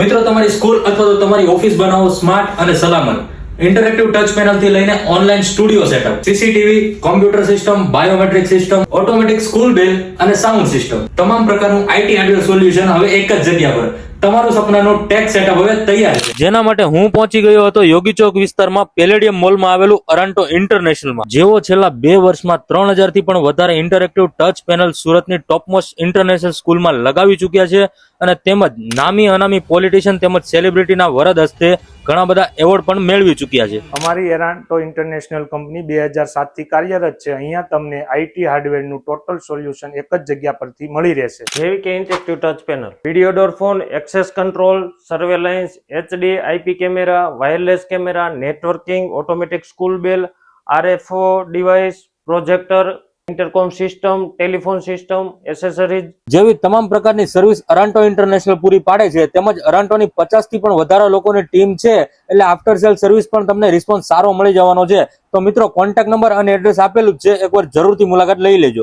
મિત્રો તમારી સ્કૂલ અથવા તો તમારી ઓફિસ બનાવો સ્માર્ટ અને સલામત ઇન્ટરેક્ટિવ ટચ પેનલ થી લઈને online studio setup, CCTV, computer system, biometric system, automatic school bell અને સાઉન્ડ સિસ્ટમ, તમામ પ્રકારનું આઈટી હાર્ડવેર સોલ્યુશન હવે એક જ જગ્યા પર. તમારું સપનાનું ટેક સેટઅપ હવે તૈયાર છે. જેના માટે હું પહોંચી ગયો હતો યોગી ચોક વિસ્તારમાં પેલેડિયમ મોલમાં આવેલું અરાન્ટો ઇન્ટરનેશનલમાં, જેઓ છેલ્લા 2 વર્ષમાં 3000 થી પણ વધારે ઇન્ટરેક્ટિવ ટચ પેનલ સુરતની ટોપમોસ્ટ ઇન્ટરનેશનલ સ્કૂલમાં લગાવી ચૂક્યા છે અને તેમજ નામી અનામી પોલિટિશિયન તેમજ સેલિબ્રિટીના વરદ હસ્તે ઘણા બધા એવોર્ડ પણ મેળવી ચૂક્યા છે. અમારી એરાન્ટો ઇન્ટરનેશનલ કંપની 2007 થી કાર્યરત છે. અહીંયા તમને આઈટી હાર્ડવેરનું ટોટલ સોલ્યુશન એક જ જગ્યા પરથી મળી રહેશે, જેવી કે interactive touch panel, video door phone, access control, surveillance, HD, IP camera, wireless camera, networking, automatic school bell, RFO device, projector, intercom system, telephone system, accessories જેવી તમામ પ્રકારની સર્વિસ અરાન્ટો ઇન્ટરનેશનલ પૂરી પાડે છે. તેમજ અરાન્ટોની 50 થી પણ વધારે લોકોની ટીમ છે, એટલે આફ્ટર સેલ સર્વિસ પણ તમને રિસ્પોન્સ સારો મળી જવાનો છે. તો મિત્રો, કોન્ટેક્ટ નંબર અને એડ્રેસ આપેલું જ છે, એકવાર જરૂરથી મુલાકાત લઈ લેજો.